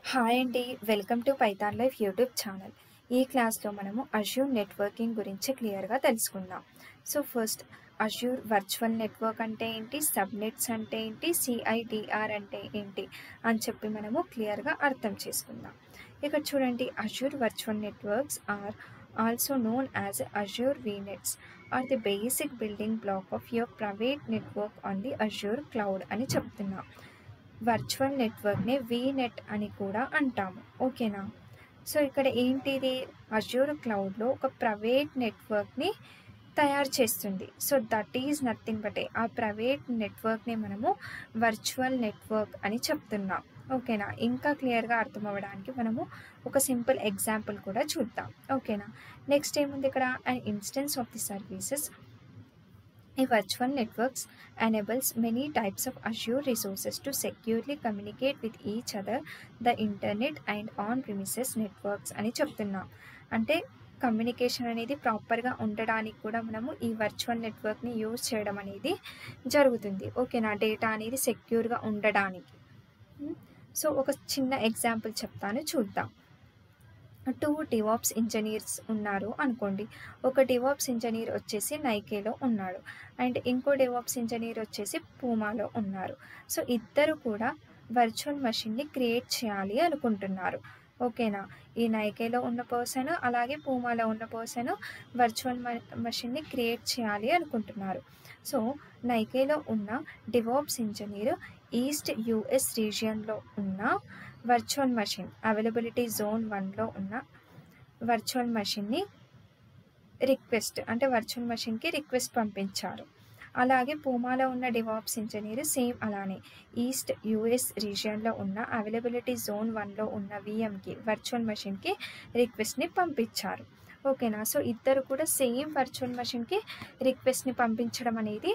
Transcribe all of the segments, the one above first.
Hi అండి. Welcome to Python life YouTube channel. ఈ క్లాస్లో మనము అజ్యూర్ నెట్వర్కింగ్ గురించి క్లియర్గా తెలుసుకుందాం. So first Azure virtual network అంటే ఏంటి, సబ్నెట్స్ అంటే ఏంటి, సిఐడిఆర్ అంటే ఏంటి అని చెప్పి మనము క్లియర్గా అర్థం చేసుకుందాం. ఇక్కడ చూడండి, Azure virtual networks are also known as Azure VNets are the basic building block of your private network on the Azure cloud అని చెప్తున్నాం. వర్చువల్ నెట్వర్క్ని వీనెట్ అని కూడా అంటాము. ఓకేనా. సో ఇక్కడ ఏంటిది, అజ్యూర్ క్లౌడ్లో ఒక ప్రైవేట్ నెట్వర్క్ని తయారు చేస్తుంది. So that is nothing but ఆ ప్రైవేట్ నెట్వర్క్ని మనము వర్చువల్ నెట్వర్క్ అని చెప్తున్నాం. ఓకేనా. ఇంకా క్లియర్గా అర్థం అవ్వడానికి మనము ఒక సింపుల్ ఎగ్జాంపుల్ కూడా చూద్దాం. ఓకేనా. నెక్స్ట్ ఏముంది ఇక్కడ, అన్ instance of the services. A virtual networks enables many types of Azure resources to securely communicate with each other, the internet and on-premises networks అని చెప్తున్నాం. అంటే కమ్యూనికేషన్ అనేది ప్రాపర్గా ఉండడానికి కూడా మనము ఈ వర్చువల్ నెట్వర్క్ని యూజ్ చేయడం అనేది జరుగుతుంది. ఓకేనా. డేటా అనేది సెక్యూర్గా ఉండడానికి. సో ఒక చిన్న ఎగ్జాంపుల్ చెప్తాను, చూద్దాం. 2 డివాప్స్ ఇంజనీర్స్ ఉన్నారు అనుకోండి. ఒక డివాప్స్ ఇంజనీర్ వచ్చేసి నైకేలో ఉన్నాడు అండ్ ఇంకో డివాప్స్ ఇంజనీర్ వచ్చేసి పూమాలో ఉన్నారు. సో ఇద్దరు కూడా వర్చువల్ మెషిన్ని క్రియేట్ చేయాలి అనుకుంటున్నారు. ఓకేనా. ఈ నైకేలో ఉన్న పర్సన్ అలాగే పూమాలో ఉన్న పర్సన్ వర్చువల్ మెషిన్ని క్రియేట్ చేయాలి అనుకుంటున్నారు. సో నైకేలో ఉన్న డివాప్స్ ఇంజనీర్ ఈస్ట్ యుఎస్ రీజియన్లో ఉన్న వర్చువల్ మెషిన్ అవైలబిలిటీ జోన్ 1లో ఉన్న వర్చువల్ మెషిన్ని వర్చువల్ మెషిన్కి రిక్వెస్ట్ పంపించారు. అలాగే పూమాలో ఉన్న డివాప్స్ ఇంజనీర్ సేమ్ అలానే ఈస్ట్ యుఎస్ రీజియన్లో ఉన్న అవైలబిలిటీ జోన్ 1లో ఉన్న విఎంకి వర్చువల్ మెషిన్కి రిక్వెస్ట్ని పంపించారు. ఓకేనా. సో ఇద్దరు కూడా సేమ్ వర్చువల్ మెషిన్కి రిక్వెస్ట్ని పంపించడం అనేది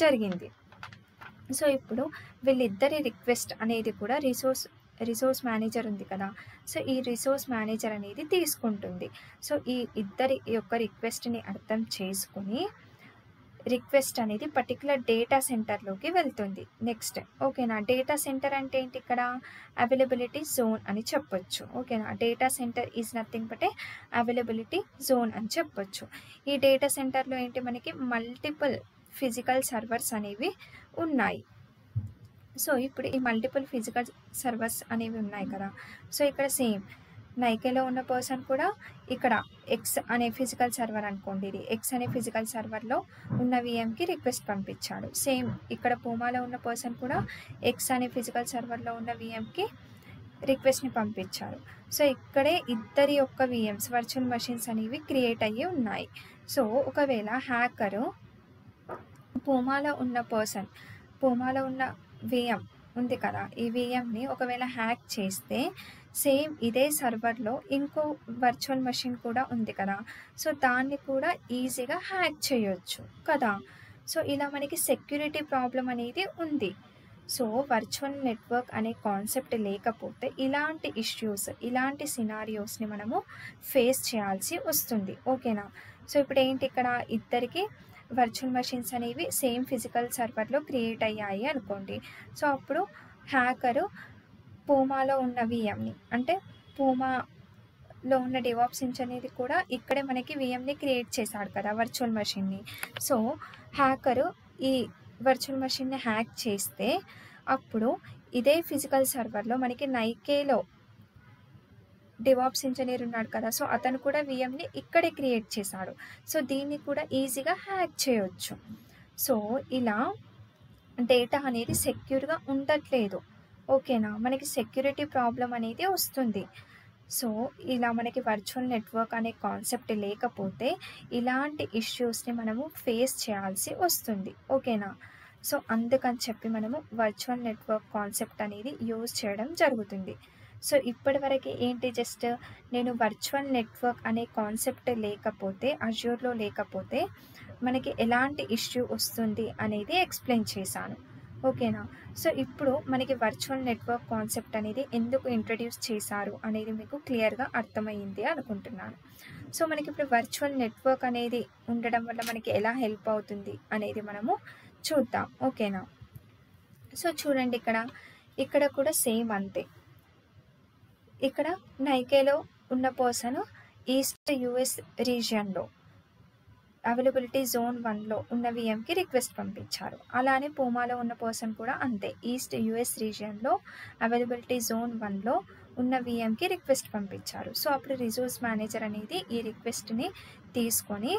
జరిగింది. సో ఇప్పుడు వీళ్ళిద్దరి రిక్వెస్ట్ అనేది కూడా రిసోర్స్ మేనేజర్ ఉంది కదా, సో ఈ రిసోర్స్ మేనేజర్ అనేది తీసుకుంటుంది. సో ఈ ఇద్దరి యొక్క రిక్వెస్ట్ని అర్థం చేసుకుని రిక్వెస్ట్ అనేది పర్టికులర్ డేటా సెంటర్లోకి వెళ్తుంది. నెక్స్ట్ ఓకేనా. డేటా సెంటర్ అంటే ఏంటి, ఇక్కడ అవైలబిలిటీ జోన్ అని చెప్పొచ్చు. ఓకేనా. Data centre is nothing but availability zone అని చెప్పొచ్చు. ఈ డేటా సెంటర్లో ఏంటి, మనకి మల్టిపుల్ ఫిజికల్ సర్వర్స్ అనేవి ఉన్నాయి. సో ఇప్పుడు ఈ మల్టిపుల్ ఫిజికల్ సర్వర్స్ అనేవి ఉన్నాయి కదా, సో ఇక్కడ సేమ్ నైకేలో ఉన్న పర్సన్ కూడా ఇక్కడ ఎక్స్ అనే ఫిజికల్ సర్వర్ అనుకోండి, ఇది ఎక్స్ అనే ఫిజికల్ సర్వర్లో ఉన్న విఎంకి రిక్వెస్ట్ పంపించాడు. సేమ్ ఇక్కడ పూమాలో ఉన్న పర్సన్ కూడా ఎక్స్ అనే ఫిజికల్ సర్వర్లో ఉన్న విఎంకి రిక్వెస్ట్ని పంపించారు. సో ఇక్కడే ఇద్దరి యొక్క విఎమ్స్ వర్చువల్ మెషిన్స్ అనేవి క్రియేట్ అయ్యి ఉన్నాయి. సో ఒకవేళ హ్యాకరు పూమాలో ఉన్న విఎం ఉంది కదా, ఈ విఎంని ఒకవేళ హ్యాక్ చేస్తే సేమ్ ఇదే సర్వర్లో ఇంకో వర్చువల్ మెషిన్ కూడా ఉంది కదా, సో దాన్ని కూడా ఈజీగా హ్యాక్ చేయొచ్చు కదా. సో ఇలా మనకి సెక్యూరిటీ ప్రాబ్లం అనేది ఉంది. సో వర్చువల్ నెట్వర్క్ అనే కాన్సెప్ట్ లేకపోతే ఇలాంటి ఇష్యూస్, ఇలాంటి సినారియోస్ని మనము ఫేస్ చేయాల్సి వస్తుంది. ఓకేనా. సో ఇప్పుడు ఏంటి, ఇక్కడ ఇద్దరికి వర్చువల్ మెషిన్స్ అనేవి సేమ్ ఫిజికల్ సర్వర్లో క్రియేట్ అయ్యాయి అనుకోండి. సో అప్పుడు హ్యాకరు పూమాలో ఉన్న విఎంని, అంటే పూమాలో ఉన్న డివాప్స్ ఇంజనీర్ కూడా ఇక్కడే మనకి విఎంని క్రియేట్ చేశాడు కదా వర్చువల్ మెషిన్ని. సో హ్యాకరు ఈ వర్చువల్ మెషిన్ని హ్యాక్ చేస్తే అప్పుడు ఇదే ఫిజికల్ సర్వర్లో మనకి నైకేలో డివాప్స్ ఇంజనీర్ ఉన్నాడు కదా, సో అతను కూడా విఎంని ఇక్కడే క్రియేట్ చేశాడు. సో దీన్ని కూడా ఈజీగా హ్యాక్ చేయొచ్చు. సో ఇలా డేటా అనేది సెక్యూర్గా ఉండట్లేదు. ఓకేనా. మనకి సెక్యూరిటీ ప్రాబ్లం అనేది వస్తుంది. సో ఇలా మనకి వర్చువల్ నెట్వర్క్ అనే కాన్సెప్ట్ లేకపోతే ఇలాంటి ఇష్యూస్ని మనము ఫేస్ చేయాల్సి వస్తుంది. ఓకేనా. సో అందుకని చెప్పి మనము వర్చువల్ నెట్వర్క్ కాన్సెప్ట్ అనేది యూజ్ చేయడం జరుగుతుంది. సో ఇప్పటివరకు ఏంటి, జస్ట్ నేను వర్చువల్ నెట్వర్క్ అనే కాన్సెప్ట్ లేకపోతే అజ్యూర్లో లేకపోతే మనకి ఎలాంటి ఇష్యూ వస్తుంది అనేది ఎక్స్ప్లెయిన్ చేశాను. ఓకేనా. సో ఇప్పుడు మనకి వర్చువల్ నెట్వర్క్ కాన్సెప్ట్ అనేది ఎందుకు ఇంట్రడ్యూస్ చేశారు అనేది మీకు క్లియర్గా అర్థమైంది అనుకుంటున్నాను. సో మనకి ఇప్పుడు వర్చువల్ నెట్వర్క్ అనేది ఉండడం వల్ల మనకి ఎలా హెల్ప్ అవుతుంది అనేది మనము చూద్దాం. ఓకేనా. సో చూడండి, ఇక్కడ కూడా సేమ్ అంతే. ఇక్కడ నైకేలో ఉన్న పర్సన్ ఈస్ట్ యుఎస్ రీజియన్లో అవైలబిలిటీ జోన్ 1లో ఉన్న విఎంకి రిక్వెస్ట్ పంపించారు. అలానే పూమాలో ఉన్న పర్సన్ కూడా అంతే, ఈస్ట్ యుఎస్ రీజియన్లో అవైలబిలిటీ జోన్ 1లో ఉన్న విఎంకి రిక్వెస్ట్ పంపించారు. సో అప్పుడు రిసోర్స్ మేనేజర్ అనేది ఈ రిక్వెస్ట్ని తీసుకొని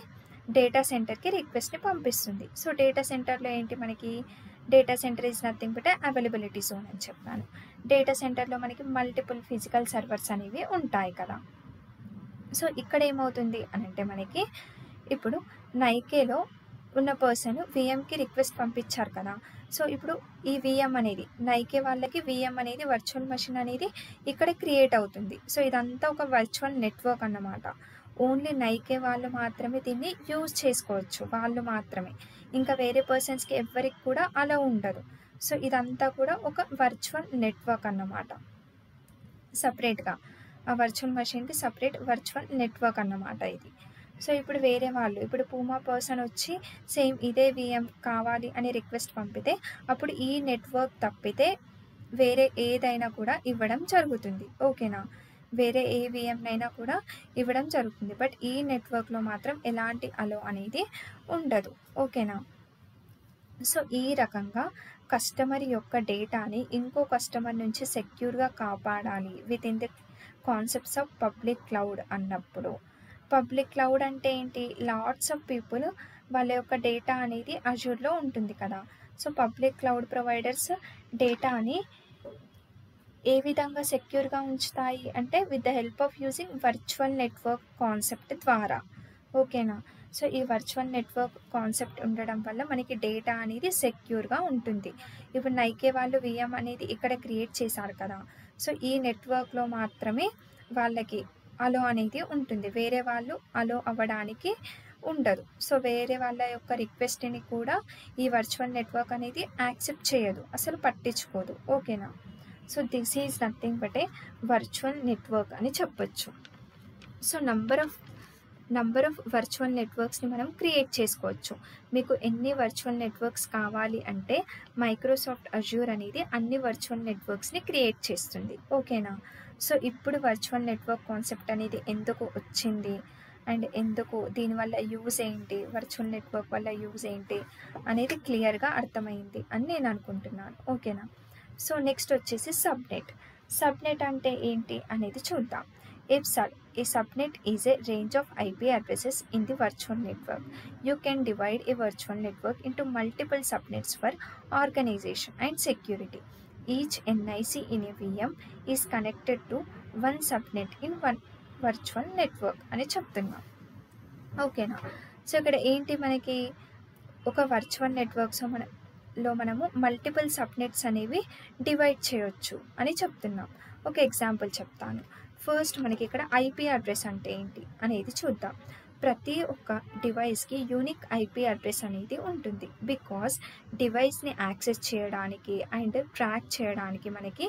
డేటా సెంటర్కి రిక్వెస్ట్ని పంపిస్తుంది. సో డేటా సెంటర్లో ఏంటి, మనకి data centre is nothing but availability zone అని చెప్పాను. డేటా సెంటర్లో మనకి మల్టిపుల్ ఫిజికల్ సర్వర్స్ అనేవి ఉంటాయి కదా. సో ఇక్కడ ఏమవుతుంది అని అంటే మనకి ఇప్పుడు నైకేలో ఉన్న పర్సన్ విఎంకి రిక్వెస్ట్ పంపించారు కదా. సో ఇప్పుడు ఈ విఎం అనేది నైకే వాళ్ళకి విఎం అనేది వర్చువల్ మెషిన్ అనేది ఇక్కడ క్రియేట్ అవుతుంది. సో ఇదంతా ఒక వర్చువల్ నెట్వర్క్ అన్నమాట. ఓన్లీ నైకే వాళ్ళు మాత్రమే దీన్ని యూజ్ చేసుకోవచ్చు, వాళ్ళు మాత్రమే, ఇంకా వేరే పర్సన్స్కి ఎవరికి కూడా అలా ఉండదు. సో ఇదంతా కూడా ఒక వర్చువల్ నెట్వర్క్ అన్నమాట. సపరేట్గా ఆ వర్చువల్ మెషిన్కి సపరేట్ వర్చువల్ నెట్వర్క్ అన్నమాట ఇది. సో ఇప్పుడు వేరే వాళ్ళు, ఇప్పుడు పూమా పర్సన్ వచ్చి సేమ్ ఇదే విఎం కావాలి అని రిక్వెస్ట్ పంపితే అప్పుడు ఈ నెట్వర్క్ తప్పితే వేరే ఏదైనా కూడా ఇవ్వడం జరుగుతుంది. ఓకేనా, వేరే ఏ విఎంనైనా కూడా ఇవ్వడం జరుగుతుంది. బట్ ఈ నెట్వర్క్లో మాత్రం ఎలాంటి అలో అనేది ఉండదు. ఓకేనా. సో ఈ రకంగా కస్టమర్ యొక్క డేటాని ఇంకో కస్టమర్ నుంచి సెక్యూర్గా కాపాడాలి with in the concepts of public cloud అన్నప్పుడు. పబ్లిక్ క్లౌడ్ అంటే ఏంటి, లాట్స్ ఆఫ్ పీపుల్ వాళ్ళ యొక్క డేటా అనేది అజూర్లో ఉంటుంది కదా. సో పబ్లిక్ క్లౌడ్ ప్రొవైడర్స్ డేటాని ఏ విధంగా సెక్యూర్గా ఉంచుతాయి అంటే with the help of using virtual network concept ద్వారా. ఓకేనా. సో ఈ వర్చువల్ నెట్వర్క్ కాన్సెప్ట్ ఉండడం వల్ల మనకి డేటా అనేది సెక్యూర్గా ఉంటుంది. ఇప్పుడు నైకే వాళ్ళు విఎం అనేది ఇక్కడ క్రియేట్ చేశారు కదా. సో ఈ నెట్వర్క్లో మాత్రమే వాళ్ళకి అలో అనేది ఉంటుంది, వేరే వాళ్ళు అలో అవ్వడానికి ఉండదు. సో వేరే వాళ్ళ యొక్క రిక్వెస్ట్ని కూడా ఈ వర్చువల్ నెట్వర్క్ అనేది యాక్సెప్ట్ చేయదు, అసలు పట్టించుకోదు. ఓకేనా. So this is nothing but A virtual network అని చెప్పొచ్చు. సో నంబర్ ఆఫ్ వర్చువల్ నెట్వర్క్స్ని మనం క్రియేట్ చేసుకోవచ్చు. మీకు ఎన్ని వర్చువల్ నెట్వర్క్స్ కావాలి అంటే మైక్రోసాఫ్ట్ అజూర్ అనేది అన్ని వర్చువల్ నెట్వర్క్స్ని క్రియేట్ చేస్తుంది. ఓకేనా. సో ఇప్పుడు వర్చువల్ నెట్వర్క్ కాన్సెప్ట్ అనేది ఎందుకు వచ్చింది అండ్ ఎందుకు దీనివల్ల యూజ్ ఏంటి, వర్చువల్ నెట్వర్క్ వల్ల యూజ్ ఏంటి అనేది క్లియర్గా అర్థమైంది అని నేను అనుకుంటున్నాను. ఓకేనా. సో నెక్స్ట్ వచ్చేసి సబ్నెట్ అంటే ఏంటి అనేది చూద్దాం. A subnet is a range of IP addresses in the virtual network. You can divide a virtual network into multiple subnets for organization and security. Each NIC in a VM is connected to one subnet in one virtual network అని చెప్తున్నాం. ఓకేనా. So ఇక్కడ ఏంటి, మనకి ఒక virtual networks మనము multiple subnets అనేవి divide చేయొచ్చు అని చెప్తున్నాం. ఒక ఎగ్జాంపుల్ చెప్తాను. ఫస్ట్ మనకి ఇక్కడ ఐపీ అడ్రస్ అంటే ఏంటి అనేది చూద్దాం. ప్రతి ఒక్క డివైస్కి యూనిక్ ఐపీ అడ్రస్ అనేది ఉంటుంది. బికాజ్ డివైస్ని యాక్సెస్ చేయడానికి అండ్ ట్రాక్ చేయడానికి మనకి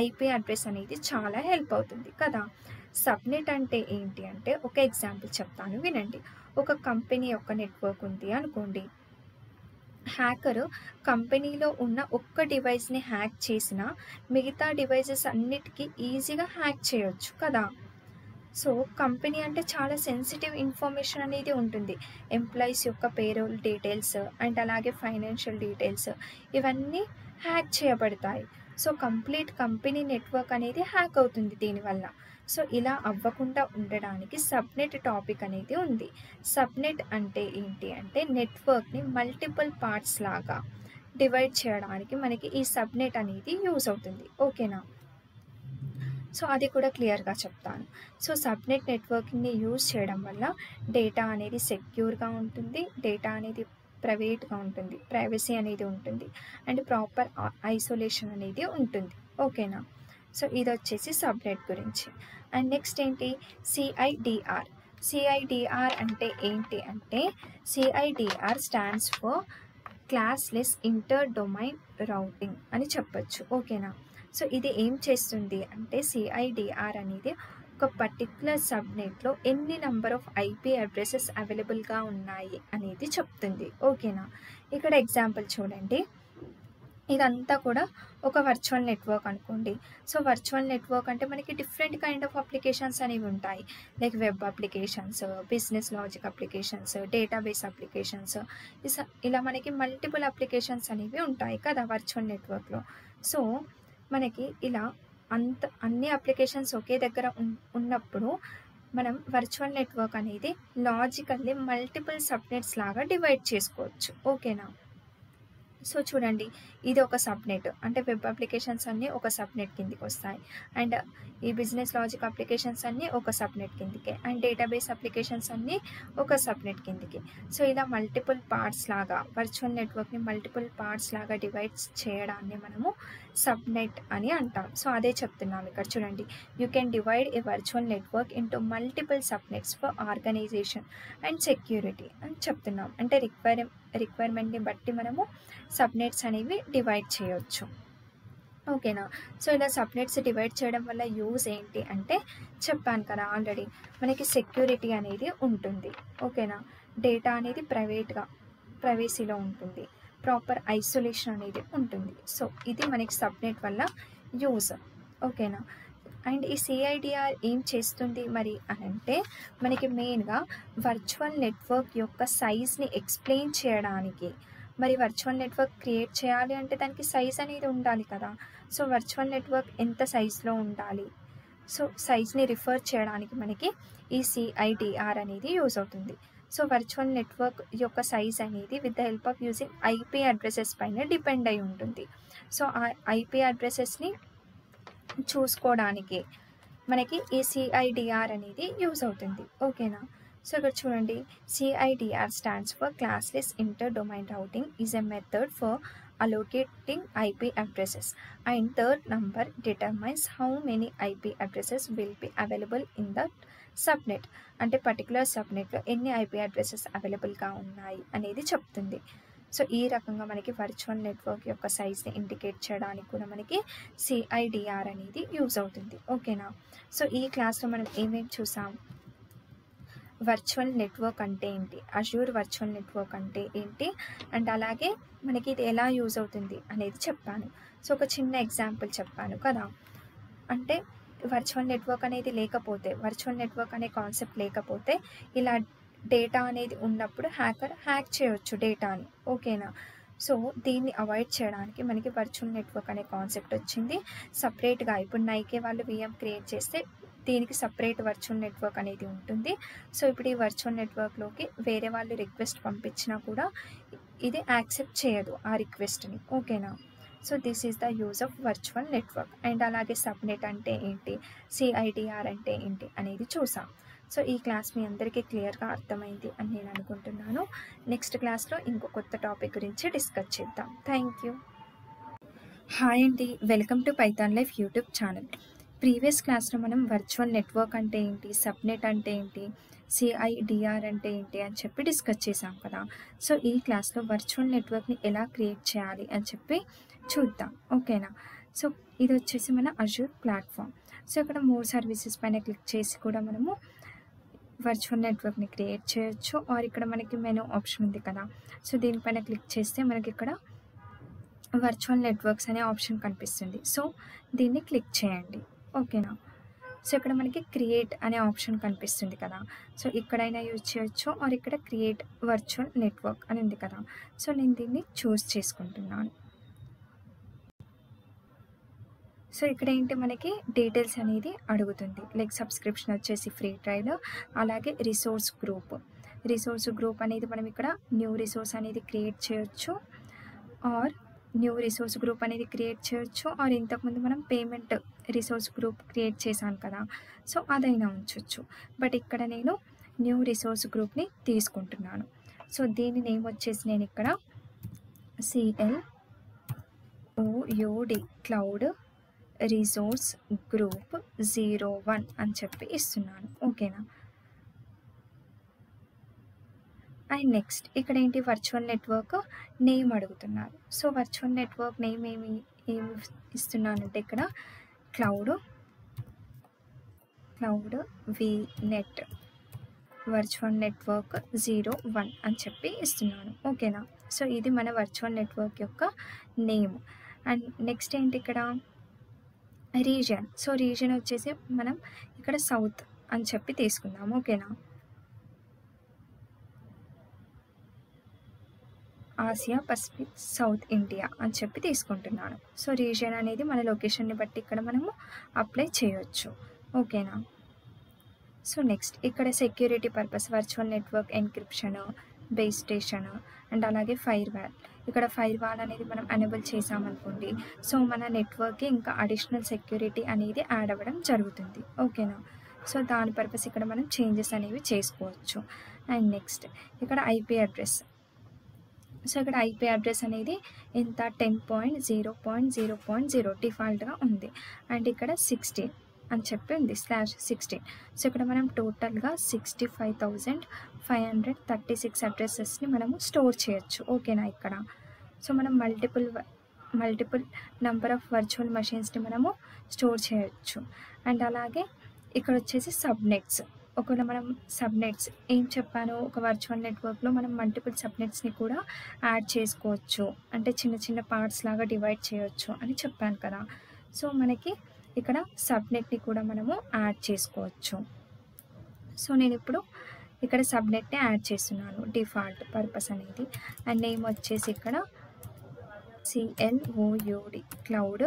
ఐపీ అడ్రస్ అనేది చాలా హెల్ప్ అవుతుంది కదా. సబ్నెట్ అంటే ఏంటి అంటే ఒక ఎగ్జాంపుల్ చెప్తాను వినండి. ఒక కంపెనీ యొక్క నెట్వర్క్ ఉంది అనుకోండి. హ్యాకరు కంపెనీలో ఉన్న ఒక్క డివైస్ని హ్యాక్ చేసినా మిగతా డివైజెస్ అన్నిటికీ ఈజీగా హ్యాక్ చేయొచ్చు కదా. సో కంపెనీ అంటే చాలా సెన్సిటివ్ ఇన్ఫర్మేషన్ అనేది ఉంటుంది. ఎంప్లాయీస్ యొక్క పేరోల్ డీటెయిల్స్ అండ్ అలాగే ఫైనాన్షియల్ డీటెయిల్స్ ఇవన్నీ హ్యాక్ చేయబడతాయి. సో కంప్లీట్ కంపెనీ నెట్వర్క్ అనేది హ్యాక్ అవుతుంది దీనివల్ల. సో ఇలా అవ్వకుండా ఉండడానికి సబ్నెట్ టాపిక్ అనేది ఉంది. సబ్నెట్ అంటే ఏంటి అంటే నెట్వర్క్ని మల్టిపుల్ పార్ట్స్ లాగా డివైడ్ చేయడానికి మనకి ఈ సబ్నెట్ అనేది యూజ్ అవుతుంది. ఓకేనా. సో అది కూడా క్లియర్గా చెప్తాను. సో సబ్నెట్ నెట్వర్కింగ్ని యూజ్ చేయడం వల్ల డేటా అనేది సెక్యూర్గా ఉంటుంది, డేటా అనేది ప్రైవేట్గా ఉంటుంది, ప్రైవసీ అనేది ఉంటుంది అండ్ ప్రాపర్ ఐసోలేషన్ అనేది ఉంటుంది. ఓకేనా. సో ఇది వచ్చేసి సబ్నెట్ గురించి. అండ్ నెక్స్ట్ ఏంటి, సిఐడిఆర్. సిఐడిఆర్ అంటే ఏంటి అంటే CIDR stands for classless inter domain routing అని చెప్పచ్చు. ఓకేనా. సో ఇది ఏం చేస్తుంది అంటే సిఐడిఆర్ అనేది ఒక పర్టిక్యులర్ సబ్నెట్లో ఎన్ని నెంబర్ ఆఫ్ ఐపీ అడ్రసెస్ అవైలబుల్గా ఉన్నాయి అనేది చెప్తుంది. ఓకేనా. ఇక్కడ ఎగ్జాంపుల్ చూడండి. ఇదంతా కూడా ఒక వర్చువల్ నెట్వర్క్ అనుకోండి. సో, వర్చువల్ నెట్వర్క్ అంటే మనకి డిఫరెంట్ కైండ్ ఆఫ్ అప్లికేషన్స్ అనేవి ఉంటాయి. Like web applications, business logic applications, database applications, ఇలా మనకి మల్టిపుల్ అప్లికేషన్స్ అనేవి ఉంటాయి కదా వర్చువల్ నెట్వర్క్‌లో. సో, మనకి ఇలా అన్ని అప్లికేషన్స్ ఒకే దగ్గర ఉన్నప్పుడు మనం వర్చువల్ నెట్వర్క్ అనేది లాజికల్లీ మల్టిపుల్ సబ్‌నెట్స్ లాగా డివైడ్ చేసుకోవచ్చు. ఓకేనా? సో, చూడండి, ఇది ఒక సబ్‌నెట్. అంటే వెబ్ అప్లికేషన్స్ అన్నీ ఒక సబ్‌నెట్ కిందికొస్తాయి. అండ్ ఈ బిజినెస్ లాజిక్ అప్లికేషన్స్ అన్నీ ఒక సబ్‌నెట్ కిందికే. అండ్ డేటాబేస్ అప్లికేషన్స్ అన్నీ ఒక సబ్‌నెట్ కిందికి. సో, ఇలా మల్టిపుల్ పార్ట్స్ లాగా వర్చువల్ నెట్వర్క్‌ని మల్టిపుల్ పార్ట్స్ లాగా డివైడ్ చేయడాన్ని మనము సబ్‌నెట్ అని అంటాం. సో, అదే చెప్తున్నాం ఇక్కడ చూడండి. You can divide a virtual network into multiple subnets for organisation and security అని చెప్తున్నాం. అంటే రిక్వైర్మెంట్‌ని బట్టి మనము సబ్‌నెట్స్ అనేవి డివైడ్ చేయొచ్చు. ఓకేనా? సో, ఇలా సబ్‌నెట్స్ డివైడ్ చేయడం వల్ల యూజ్ ఏంటి అంటే చెప్పాను కదా ఆల్రెడీ. మనకి సెక్యూరిటీ అనేది ఉంటుంది. ఓకేనా? డేటా అనేది ప్రైవసీలో ఉంటుంది. ప్రాపర్ ఐసోలేషన్ అనేది ఉంటుంది. సో, ఇది మనకి సబ్‌నెట్ వల్ల యూజ్. ఓకేనా? అండ్ ఈ సిఐడిఆర్ ఏం చేస్తుంది మరి అనంటే మనకి మెయిన్‌గా వర్చువల్ నెట్వర్క్ యొక్క సైజ్‌ని ఎక్స్‌ప్లెయిన్ చేయడానికి. మరి వర్చువల్ నెట్వర్క్ క్రియేట్ చేయాలి అంటే దానికి సైజ్ అనేది ఉండాలి కదా! సో, వర్చువల్ నెట్వర్క్ ఎంత సైజ్‌లో ఉండాలి? సో, సైజ్‌ని రిఫర్ చేయడానికి మనకి ఈ సిఐడిఆర్ అనేది యూజ్ అవుతుంది. సో, వర్చువల్ నెట్వర్క్ యొక్క సైజ్ అనేది with the help of using IP addresses పైన డిపెండ్ అయి ఉంటుంది. సో, ఆ ఐపీ అడ్రెసెస్‌ని చూసుకోవడానికి మనకి ఈ సిఐడిఆర్ అనేది యూజ్ అవుతుంది. ఓకేనా? సో, ఇక్కడ చూడండి, CIDR stands for classless inter domain routing is a method for allocating IP addresses, and the number determines how many IP addresses will be available in that subnet. అంటే particular సబ్నెట్లో ఎన్ని IP addresses అవైలబుల్గా ఉన్నాయి అనేది చెప్తుంది. So, ఈ రకంగా మనకి virtual network యొక్క సైజ్ని ఇండికేట్ చేయడానికి కూడా మనకి సిఐడిఆర్ అనేది యూజ్ అవుతుంది. ఓకేనా? సో, ఈ క్లాస్లో మనం ఏమేమి చూసాం? వర్చువల్ నెట్వర్క్ అంటే ఏంటి, అజ్యూర్ వర్చువల్ నెట్వర్క్ అంటే ఏంటి, అండ్ అలాగే మనకి ఇది ఎలా యూజ్ అవుతుంది అనేది చెప్పాను. సో, ఒక చిన్న ఎగ్జాంపుల్ చెప్పాను కదా. అంటే వర్చువల్ నెట్వర్క్ అనేది లేకపోతే, వర్చువల్ నెట్వర్క్ అనే కాన్సెప్ట్ లేకపోతే ఇలా డేటా అనేది ఉన్నప్పుడు హ్యాకర్ హ్యాక్ చేయొచ్చు డేటాని. ఓకేనా? సో, దీన్ని అవాయిడ్ చేయడానికి మనకి వర్చువల్ నెట్వర్క్ అనే కాన్సెప్ట్ వచ్చింది. సపరేట్గా ఇప్పుడు నైకే వాళ్ళు VM క్రియేట్ చేస్తే దీనికి సపరేట్ వర్చువల్ నెట్వర్క్ అనేది ఉంటుంది. సో, ఇప్పుడు ఈ వర్చువల్ నెట్వర్క్లోకి వేరే వాళ్ళు రిక్వెస్ట్ పంపించినా కూడా ఇది యాక్సెప్ట్ చేయదు ఆ రిక్వెస్ట్ని. ఓకేనా? So, this is the use of virtual network. And అలాగే సబ్నెట్ అంటే ఏంటి, సిఐడిఆర్ అంటే ఏంటి అనేది చూసాం. సో, ఈ క్లాస్ మీ అందరికీ క్లియర్గా అర్థమైంది అని నేను అనుకుంటున్నాను. నెక్స్ట్ క్లాస్లో ఇంకో కొత్త టాపిక్ గురించి డిస్కస్ చేద్దాం. Thank you. హాయ్ అండి, welcome to Python life YouTube channel. Previous క్లాస్లో మనం వర్చువల్ నెట్వర్క్ అంటే ఏంటి, సబ్నెట్ అంటే ఏంటి, సిఐడిఆర్ అంటే ఏంటి అని చెప్పి డిస్కస్ చేసాం కదా. సో, ఈ క్లాస్లో వర్చువల్ నెట్వర్క్ని ఎలా క్రియేట్ చేయాలి అని చెప్పి చూద్దాం. ఓకేనా? సో, ఇది వచ్చేసి మన అజ్యూర్ ప్లాట్ఫామ్. సో, ఇక్కడ మోర్ సర్వీసెస్ పైన క్లిక్ చేసి కూడా మనము వర్చువల్ నెట్వర్క్ని క్రియేట్ చేయొచ్చు. ఆర్ ఇక్కడ మనకి మెనూ ఆప్షన్ ఉంది కదా. సో, దీనిపైన క్లిక్ చేస్తే మనకి ఇక్కడ వర్చువల్ నెట్వర్క్స్ అనే ఆప్షన్ కనిపిస్తుంది. సో, దీన్ని క్లిక్ చేయండి. ఓకేనా? సో, ఇక్కడ మనకి క్రియేట్ అనే ఆప్షన్ కనిపిస్తుంది కదా. సో, ఇక్కడైనా యూజ్ చేయొచ్చు, ఆర్ ఇక్కడ క్రియేట్ వర్చువల్ నెట్వర్క్ అని ఉంది కదా. సో, నేను దీన్ని చూస్ చేసుకుంటున్నాను. సో, ఇక్కడ ఏంటి మనకి డీటెయిల్స్ అనేది అడుగుతుంది. లైక్ సబ్స్క్రిప్షన్ వచ్చేసి ఫ్రీ ట్రయల్, అలాగే రిసోర్స్ గ్రూప్ అనేది మనం ఇక్కడ న్యూ రిసోర్స్ అనేది క్రియేట్ చేయొచ్చు, ఆర్ ఆర్ ఇంతకుముందు మనం పేమెంట్ రిసోర్స్ గ్రూప్ క్రియేట్ చేశాను కదా. సో, అదైనా ఉంచవచ్చు. బట్ ఇక్కడ నేను న్యూ రిసోర్స్ గ్రూప్ని తీసుకుంటున్నాను. సో, దీని నేమ్ వచ్చేసి నేను ఇక్కడ CLOUD క్లౌడ్ రిసోర్స్ గ్రూప్ 01 అని చెప్పి ఇస్తున్నాను. ఓకేనా? అండ్ నెక్స్ట్ ఇక్కడ ఏంటి, వర్చువల్ నెట్వర్క్ నేమ్ అడుగుతున్నారు. సో, వర్చువల్ నెట్వర్క్ నేమ్ ఏమి ఇస్తున్నానంటే ఇక్కడ క్లౌడ్ VNet వర్చువల్ నెట్వర్క్ 01 అని చెప్పి ఇస్తున్నాను. ఓకేనా? సో, ఇది మన వర్చువల్ నెట్వర్క్ యొక్క నేమ్. అండ్ నెక్స్ట్ ఏంటి ఇక్కడ రీజియన్. సో రీజియన్ వచ్చేసి మనం ఇక్కడ సౌత్ అని చెప్పి తీసుకుందాం. ఓకేనా, ఆసియా పసిఫిక్ సౌత్ ఇండియా అని చెప్పి తీసుకుంటున్నాను. సో రీజియన్ అనేది మన లొకేషన్ని బట్టి ఇక్కడ మనము అప్లై చేయొచ్చు. ఓకేనా. సో నెక్స్ట్ ఇక్కడ security purpose virtual network encryption, base station and అలాగే ఫైర్ వాల్. ఇక్కడ ఫైర్ వాల్ అనేది మనం ఎనేబుల్ చేసామనుకోండి, సో మన నెట్వర్క్కి ఇంకా అడిషనల్ సెక్యూరిటీ అనేది యాడ్ అవ్వడం జరుగుతుంది. ఓకేనా. సో దాని పర్పస్ ఇక్కడ మనం చేంజెస్ అనేవి చేసుకోవచ్చు. అండ్ నెక్స్ట్ ఇక్కడ ఐపీ అడ్రస్. సో ఇక్కడ ఐపీ అడ్రస్ అనేది ఎంత 10.0.0.0 డిఫాల్ట్గా ఉంది. అండ్ ఇక్కడ 16 అని చెప్పి ఉంది /16. సో ఇక్కడ మనం టోటల్గా 65,536 అడ్రసెస్ని మనము స్టోర్ చేయొచ్చు. ఓకేనా. ఇక్కడ సో మనం మల్టిపుల్ నెంబర్ ఆఫ్ వర్చువల్ మెషిన్స్ని మనము స్టోర్ చేయొచ్చు. అండ్ అలాగే ఇక్కడ వచ్చేసి సబ్నెట్స్. ఒకవేళ మనం సబ్నెట్స్ ఏం చెప్పాను, ఒక వర్చువల్ నెట్వర్క్లో మనం మల్టిపుల్ సబ్నెట్స్ని కూడా యాడ్ చేసుకోవచ్చు, అంటే చిన్న చిన్న పార్ట్స్ లాగా డివైడ్ చేయొచ్చు అని చెప్పాను కదా. సో మనకి ఇక్కడ సబ్నెట్ని కూడా మనము యాడ్ చేసుకోవచ్చు. సో నేను ఇప్పుడు ఇక్కడ సబ్నెట్ని యాడ్ చేస్తున్నాను డిఫాల్ట్ పర్పస్ అనేది. అండ్ నేమ్ వచ్చేసి ఇక్కడ CLOUD క్లౌడ్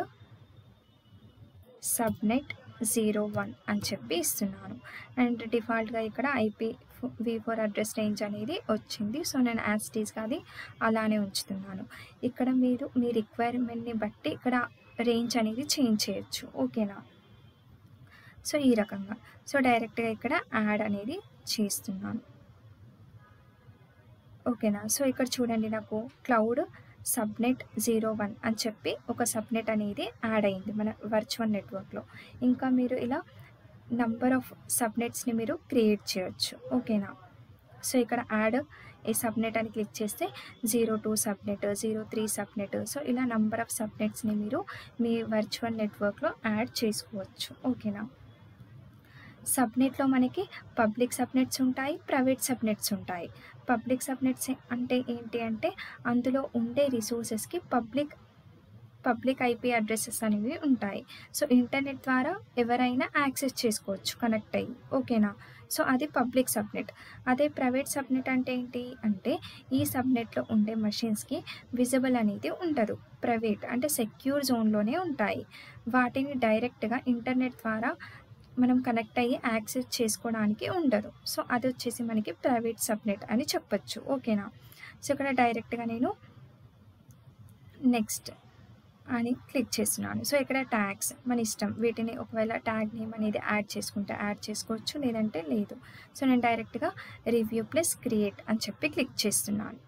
సబ్నెట్ 01 అని చెప్పి ఇస్తున్నాను. అండ్ డిఫాల్ట్గా ఇక్కడ IPv4 అడ్రస్ రేంజ్ అనేది వచ్చింది. సో నేను యాజ్ ఇట్ ఈస్గా అది అలానే ఉంచుతున్నాను. ఇక్కడ మీరు మీ రిక్వైర్మెంట్ని బట్టి ఇక్కడ రేంజ్ అనేది చేంజ్ చేయొచ్చు. ఓకేనా. సో ఈ రకంగా సో డైరెక్ట్గా ఇక్కడ యాడ్ అనేది చేస్తున్నాను. ఓకేనా. సో ఇక్కడ చూడండి, నాకు క్లౌడ్ సబ్నెట్ 01 అని చెప్పి ఒక సబ్నెట్ అనేది యాడ్ అయింది మన వర్చువల్ నెట్వర్క్లో. ఇంకా మీరు ఇలా నంబర్ ఆఫ్ సబ్నెట్స్ని మీరు క్రియేట్ చేయొచ్చు. ఓకేనా. సో ఇక్కడ యాడ్ ఈ సబ్నెట్ అని క్లిక్ చేస్తే 02 సబ్నెట్, 03 సబ్నెట్, సో ఇలా నంబర్ ఆఫ్ సబ్నెట్స్ని మీరు మీ వర్చువల్ నెట్వర్క్లో యాడ్ చేసుకోవచ్చు. ఓకేనా. సబ్నెట్లో మనకి పబ్లిక్ సబ్నెట్స్ ఉంటాయి, ప్రైవేట్ సబ్నెట్స్ ఉంటాయి. పబ్లిక్ సబ్నెట్స్ అంటే ఏంటి అంటే అందులో ఉండే రిసోర్సెస్కి పబ్లిక్ ఐపీ అడ్రసెస్ అనేవి ఉంటాయి. సో ఇంటర్నెట్ ద్వారా ఎవరైనా యాక్సెస్ చేసుకోవచ్చు కనెక్ట్ అయ్యి. ఓకేనా. సో అది పబ్లిక్ సబ్నెట్. అదే ప్రైవేట్ సబ్నెట్ అంటే ఏంటి అంటే ఈ సబ్నెట్లో ఉండే మెషిన్స్కి విజిబుల్ అనేది ఉండదు, ప్రైవేట్ అంటే సెక్యూర్ జోన్లోనే ఉంటాయి. వాటిని డైరెక్ట్గా ఇంటర్నెట్ ద్వారా మనం కనెక్ట్ అయ్యి యాక్సెస్ చేసుకోవడానికి ఉండదు. సో అది వచ్చేసి మనకి ప్రైవేట్ సబ్నెట్ అని చెప్పచ్చు. ఓకేనా. సో ఇక్కడ డైరెక్ట్గా నేను నెక్స్ట్ అని క్లిక్ చేస్తున్నాను. సో ఇక్కడ ట్యాగ్స్ మన ఇష్టం, వీటిని ఒకవేళ ట్యాగ్ నేమ్ అనేది యాడ్ చేసుకుంటే యాడ్ చేసుకోవచ్చు, లేదంటే లేదు. సో నేను డైరెక్ట్గా రివ్యూ ప్లస్ క్రియేట్ అని చెప్పి క్లిక్ చేస్తున్నాను.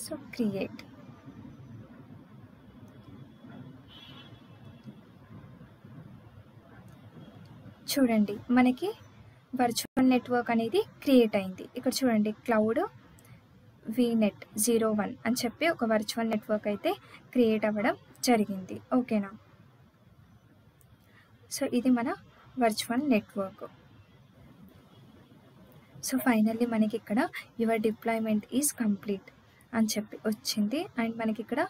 So create. చూడండి మనకి వర్చువల్ నెట్వర్క్ అనేది క్రియేట్ అయింది. ఇక్కడ చూడండి క్లౌడ్ VNet 01 అని చెప్పి ఒక వర్చువల్ నెట్వర్క్ అయితే క్రియేట్ అవ్వడం జరిగింది. ఓకేనా. సో ఇది మన వర్చువల్ నెట్వర్క్. సో ఫైనల్లీ మనకి ఇక్కడ యువర్ డిప్లాయ్మెంట్ ఈజ్ కంప్లీట్ అని చెప్పి వచ్చింది. అండ్ మనకి ఇక్కడ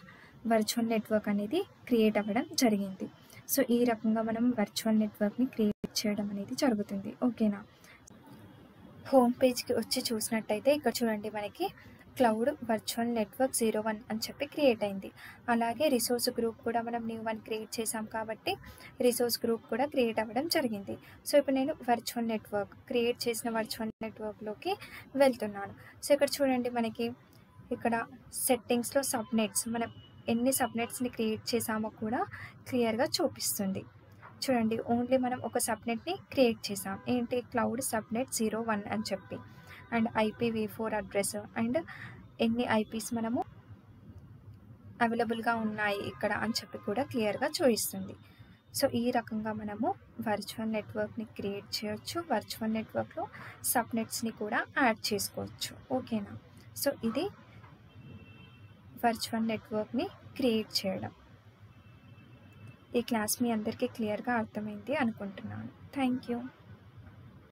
వర్చువల్ నెట్వర్క్ అనేది క్రియేట్ అవ్వడం జరిగింది. సో ఈ రకంగా మనం వర్చువల్ నెట్వర్క్ని క్రియేట్ చేయడం అనేది జరుగుతుంది. ఓకేనా. హోమ్ పేజ్కి వచ్చి చూసినట్టయితే ఇక్కడ చూడండి మనకి క్లౌడ్ వర్చువల్ నెట్వర్క్ 01 అని చెప్పి క్రియేట్ అయింది. అలాగే రిసోర్స్ గ్రూప్ కూడా మనం న్యూ వన్ క్రియేట్ చేసాం కాబట్టి రిసోర్స్ గ్రూప్ కూడా క్రియేట్ అవ్వడం జరిగింది. సో ఇప్పుడు నేను వర్చువల్ నెట్వర్క్ క్రియేట్ చేసిన వర్చువల్ నెట్వర్క్లోకి వెళ్తున్నాను. సో ఇక్కడ చూడండి మనకి ఇక్కడ సెట్టింగ్స్లో సబ్నెట్స్ మనం ఎన్ని సబ్నెట్స్ని క్రియేట్ చేసామో కూడా క్లియర్గా చూపిస్తుంది. చూడండి ఓన్లీ మనం ఒక సబ్నెట్ని క్రియేట్ చేసాం, ఏంటి క్లౌడ్ సబ్నెట్ 01 అని చెప్పి. అండ్ IPv4 అడ్రస్ అండ్ ఎన్ని ఐపీస్ మనము అవైలబుల్గా ఉన్నాయి ఇక్కడ అని చెప్పి కూడా క్లియర్గా చూపిస్తుంది. సో ఈ రకంగా మనము వర్చువల్ నెట్వర్క్ని క్రియేట్ చేయొచ్చు, వర్చువల్ నెట్వర్క్లో సబ్నెట్స్ని కూడా యాడ్ చేసుకోవచ్చు. ఓకేనా. సో ఇది వర్చువల్ నెట్వర్క్ని క్రియేట్ చేయడం. ఈ క్లాస్ మీ అందరికీ క్లియర్గా అర్థమైంది అనుకుంటున్నాను. Thank you.